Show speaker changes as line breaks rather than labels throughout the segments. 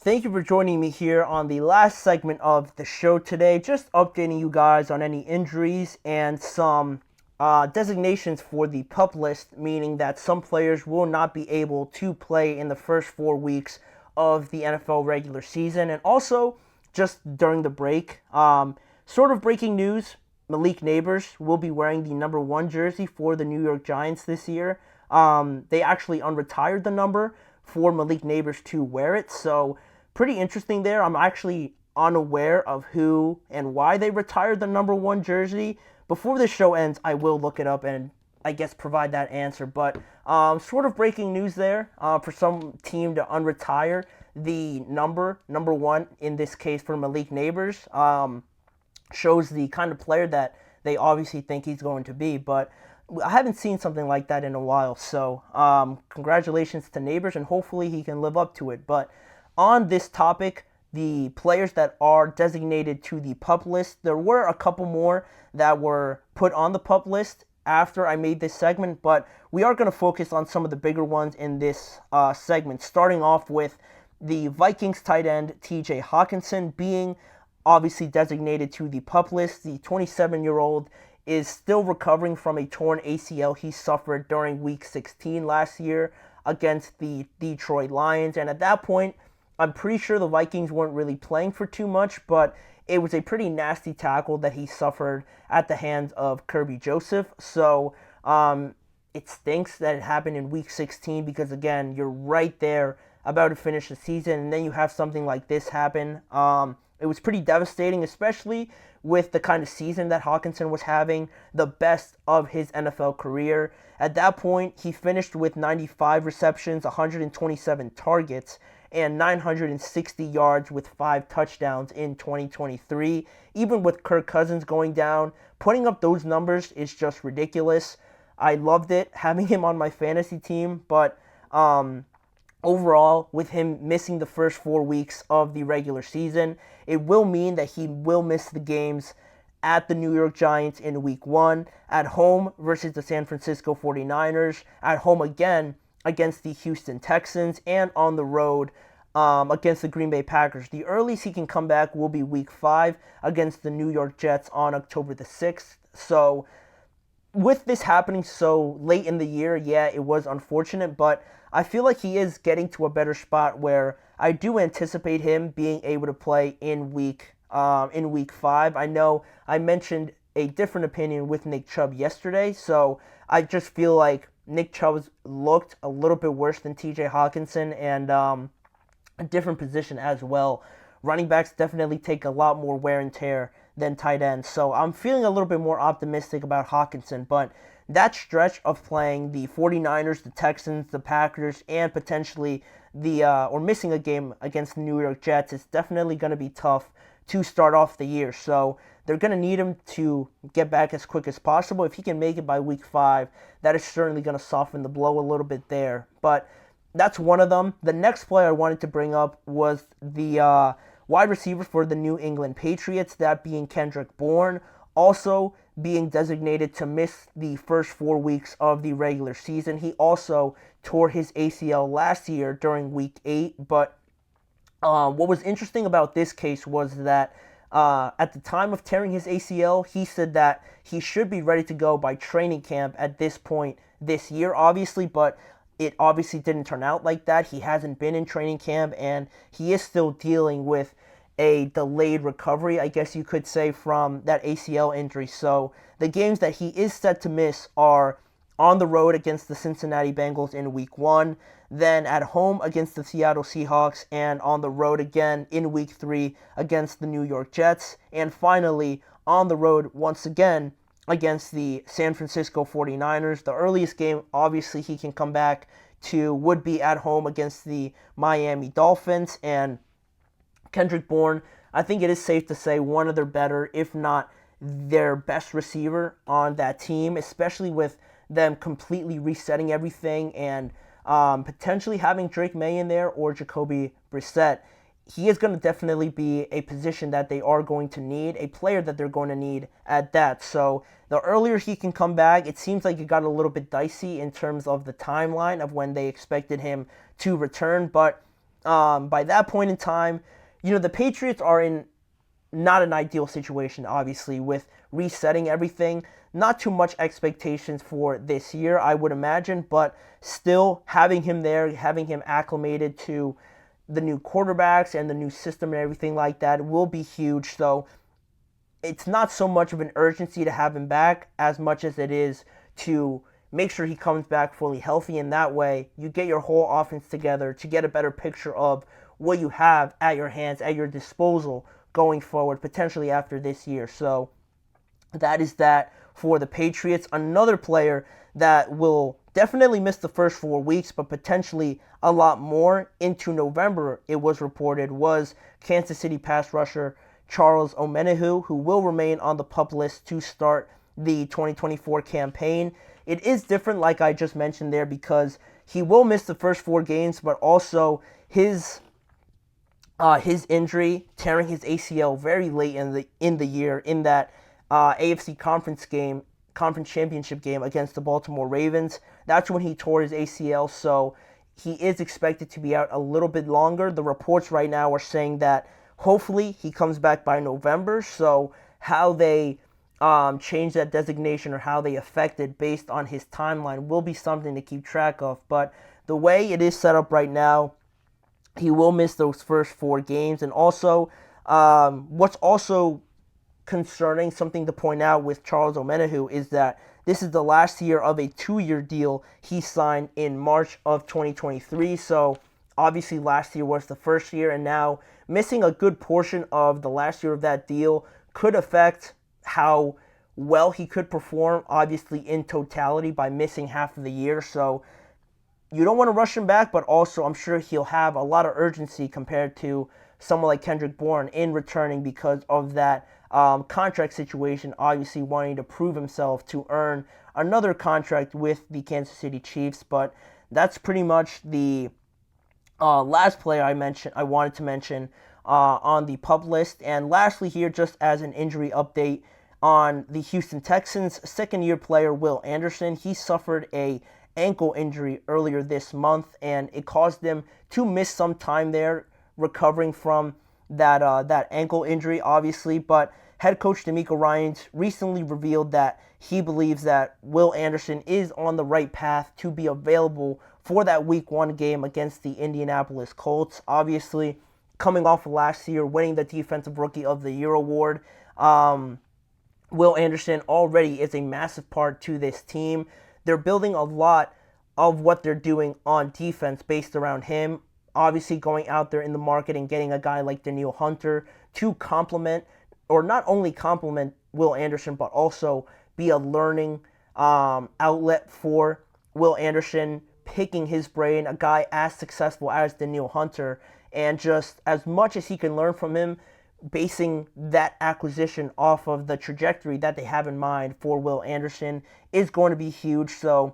Thank you for joining me here on the last segment of the show today. Just updating you guys on any injuries and some designations for the PUP list, meaning that some players will not be able to play in the first 4 weeks of the NFL regular season. And also, just during the break, sort of breaking news, Malik Neighbors will be wearing the number 1 jersey for the New York Giants this year. They actually unretired the number for Malik Neighbors to wear it, so pretty interesting there. I'm actually unaware of who and why they retired the number 1 jersey. Before this show ends, I will look it up and I guess provide that answer. But sort of breaking news there for some team to unretire the number 1 in this case for Malik Neighbors. Shows the kind of player that they obviously think he's going to be, but I haven't seen something like that in a while. So congratulations to Neighbors, and hopefully he can live up to it. But on this topic, the players that are designated to the PUP list, there were a couple more that were put on the PUP list after I made this segment, but we are going to focus on some of the bigger ones in this segment, starting off with the Vikings tight end TJ Hockenson being obviously designated to the PUP list. The 27-year-old is still recovering from a torn ACL he suffered during Week 16 last year against the Detroit Lions, and at that point, I'm pretty sure the Vikings weren't really playing for too much, but it was a pretty nasty tackle that he suffered at the hands of Kirby Joseph. So it stinks that it happened in Week 16 because, again, you're right there about to finish the season, and then you have something like this happen. It was pretty devastating, especially with the kind of season that Hockenson was having, the best of his NFL career. At that point, he finished with 95 receptions, 127 targets, and 960 yards with 5 touchdowns in 2023. Even with Kirk Cousins going down, putting up those numbers is just ridiculous. I loved it, having him on my fantasy team, but overall, with him missing the first 4 weeks of the regular season, it will mean that he will miss the games at the New York Giants in Week 1, at home versus the San Francisco 49ers, at home again against the Houston Texans, and on the road against the Green Bay Packers. The earliest he can come back will be Week 5 against the New York Jets on October the 6th. So with this happening so late in the year, yeah, it was unfortunate, but I feel like he is getting to a better spot where I do anticipate him being able to play in week 5. I know I mentioned a different opinion with Nick Chubb yesterday, so I just feel like Nick Chubb looked a little bit worse than TJ Hockenson, and a different position as well. Running backs definitely take a lot more wear and tear than tight ends, so I'm feeling a little bit more optimistic about Hockenson, but that stretch of playing the 49ers, the Texans, the Packers, and potentially or missing a game against the New York Jets is definitely going to be tough to start off the year. So they're going to need him to get back as quick as possible. If he can make it by Week 5, that is certainly going to soften the blow a little bit there. But that's one of them. The next player I wanted to bring up was the wide receiver for the New England Patriots, that being Kendrick Bourne, also being designated to miss the first 4 weeks of the regular season. He also tore his ACL last year during Week 8, but what was interesting about this case was that at the time of tearing his ACL, he said that he should be ready to go by training camp at this point this year, obviously, but it obviously didn't turn out like that. He hasn't been in training camp, and he is still dealing with a delayed recovery, I guess you could say, from that ACL injury. So the games that he is set to miss are on the road against the Cincinnati Bengals in Week 1, then at home against the Seattle Seahawks, and on the road again in Week 3 against the New York Jets, and finally on the road once again against the San Francisco 49ers. The earliest game, obviously, he can come back to would be at home against the Miami Dolphins, and Kendrick Bourne, I think it is safe to say one of their better, if not their best receiver on that team, especially with them completely resetting everything and potentially having Drake May in there or Jacoby Brissett. He is going to definitely be a position that they are going to need, a player that they're going to need at that. So the earlier he can come back, it seems like it got a little bit dicey in terms of the timeline of when they expected him to return, but by that point in time, the Patriots are in not an ideal situation, obviously, with resetting everything. Not too much expectations for this year, I would imagine, but still having him there, having him acclimated to the new quarterbacks and the new system and everything like that will be huge. So it's not so much of an urgency to have him back as much as it is to make sure he comes back fully healthy. And that way, you get your whole offense together to get a better picture of what you have at your hands, at your disposal going forward, potentially after this year. So that is that for the Patriots. Another player that will definitely miss the first 4 weeks, but potentially a lot more into November, it was reported, was Kansas City pass rusher Charles Omenihu, who will remain on the PUP list to start the 2024 campaign. It is different, like I just mentioned there, because he will miss the first 4 games, but also his injury, tearing his ACL very late in the year in that AFC conference championship game against the Baltimore Ravens. That's when he tore his ACL, so he is expected to be out a little bit longer. The reports right now are saying that hopefully he comes back by November. So how they change that designation or how they affect it based on his timeline will be something to keep track of. But the way it is set up right now, he will miss those first 4 games. And also, what's also concerning, something to point out with Charles Omenihu, is that this is the last year of a 2-year deal he signed in March of 2023. So obviously last year was the first year, and now missing a good portion of the last year of that deal could affect how well he could perform, obviously in totality, by missing half of the year. So you don't want to rush him back, but also I'm sure he'll have a lot of urgency compared to someone like Kendrick Bourne in returning because of that contract situation, obviously wanting to prove himself to earn another contract with the Kansas City Chiefs. But that's pretty much the last player I wanted to mention on the PUP list. And lastly here, just as an injury update on the Houston Texans, second-year player Will Anderson. He suffered a ankle injury earlier this month, and it caused him to miss some time there recovering from that ankle injury, obviously. But head coach DeMeco Ryans recently revealed that he believes that Will Anderson is on the right path to be available for that Week 1 game against the Indianapolis Colts. Obviously, coming off of last year, winning the Defensive Rookie of the Year award, Will Anderson already is a massive part to this team. They're building a lot of what they're doing on defense based around him. Obviously, going out there in the market and getting a guy like Danielle Hunter to complement, or not only complement Will Anderson, but also be a learning outlet for Will Anderson, picking his brain, a guy as successful as Danielle Hunter, and just as much as he can learn from him, basing that acquisition off of the trajectory that they have in mind for Will Anderson is going to be huge. So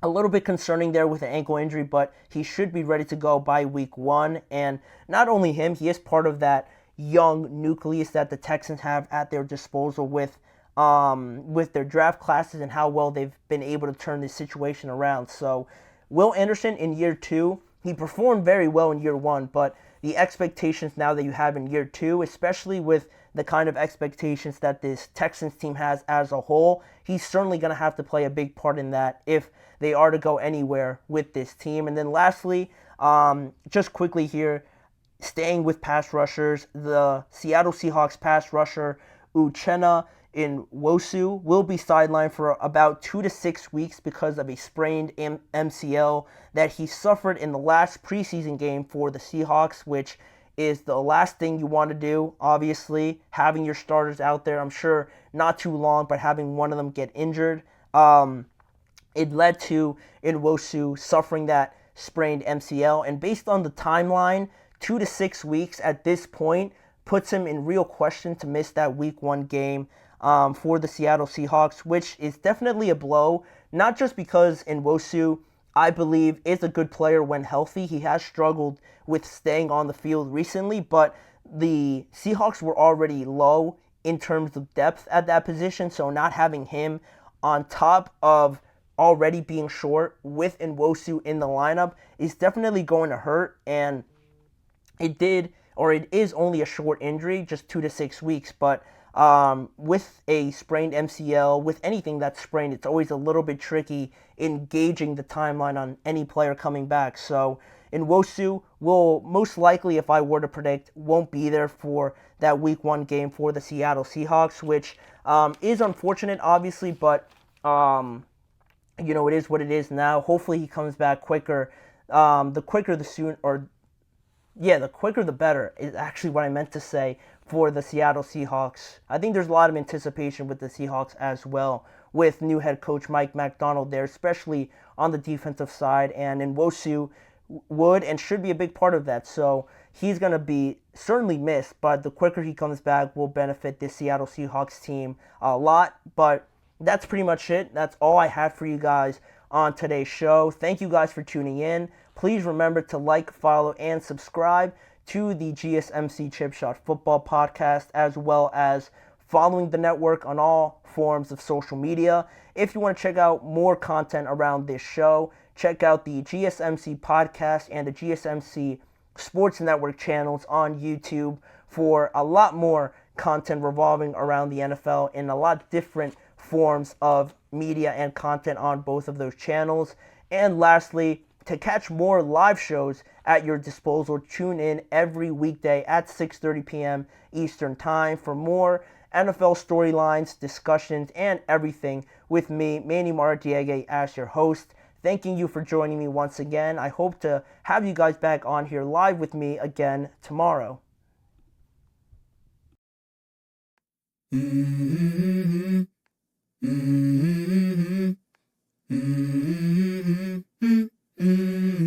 a little bit concerning there with the ankle injury, but he should be ready to go by Week 1. And not only him, he is part of that young nucleus that the Texans have at their disposal with their draft classes and how well they've been able to turn this situation around. So Will Anderson in year 2, he performed very well in year 1, but the expectations now that you have in year 2, especially with the kind of expectations that this Texans team has as a whole, he's certainly going to have to play a big part in that if they are to go anywhere with this team. And then lastly, just quickly here, staying with pass rushers, the Seattle Seahawks pass rusher Uchenna Nwosu will be sidelined for about 2 to 6 weeks because of a sprained MCL that he suffered in the last preseason game for the Seahawks, which is the last thing you want to do, obviously. Having your starters out there, I'm sure not too long, but having one of them get injured. It led to Nwosu suffering that sprained MCL, and based on the timeline, 2 to 6 weeks at this point puts him in real question to miss that Week 1 game for the Seattle Seahawks, which is definitely a blow, not just because Nwosu, I believe, is a good player when healthy. He has struggled with staying on the field recently, but the Seahawks were already low in terms of depth at that position, so not having him on top of already being short with Nwosu in the lineup is definitely going to hurt. And it is only a short injury, just 2 to 6 weeks, but with a sprained MCL, with anything that's sprained, it's always a little bit tricky in gauging the timeline on any player coming back. So Nwosu will most likely, if I were to predict, won't be there for that Week 1 game for the Seattle Seahawks, which is unfortunate, obviously, but it is what it is now. Hopefully he comes back quicker. The quicker the better is actually what I meant to say for the Seattle Seahawks. I think there's a lot of anticipation with the Seahawks as well, with new head coach Mike Macdonald there, especially on the defensive side, and Nwosu would and should be a big part of that. So he's going to be certainly missed, but the quicker he comes back will benefit the Seattle Seahawks team a lot. But that's pretty much it. That's all I had for you guys on today's show. Thank you guys for tuning in. Please remember to like, follow, and subscribe to the GSMC Chip Shot Football Podcast, as well as following the network on all forms of social media. If you want to check out more content around this show, check out the GSMC Podcast and the GSMC Sports Network channels on YouTube for a lot more content revolving around the NFL in a lot different forms of media and content on both of those channels. And lastly, to catch more live shows at your disposal, tune in every weekday at 6:30 p.m. Eastern Time for more NFL storylines, discussions, and everything with me, Manny Maradiaga, as your host. Thanking you for joining me once again. I hope to have you guys back on here live with me again tomorrow.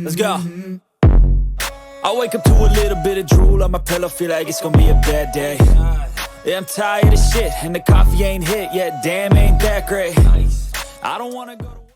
Let's go. I wake up to a little bit of drool on my pillow, feel like it's gonna be a bad day. Yeah, I'm tired of shit, and the coffee ain't hit yet, damn, ain't that great. I don't wanna go to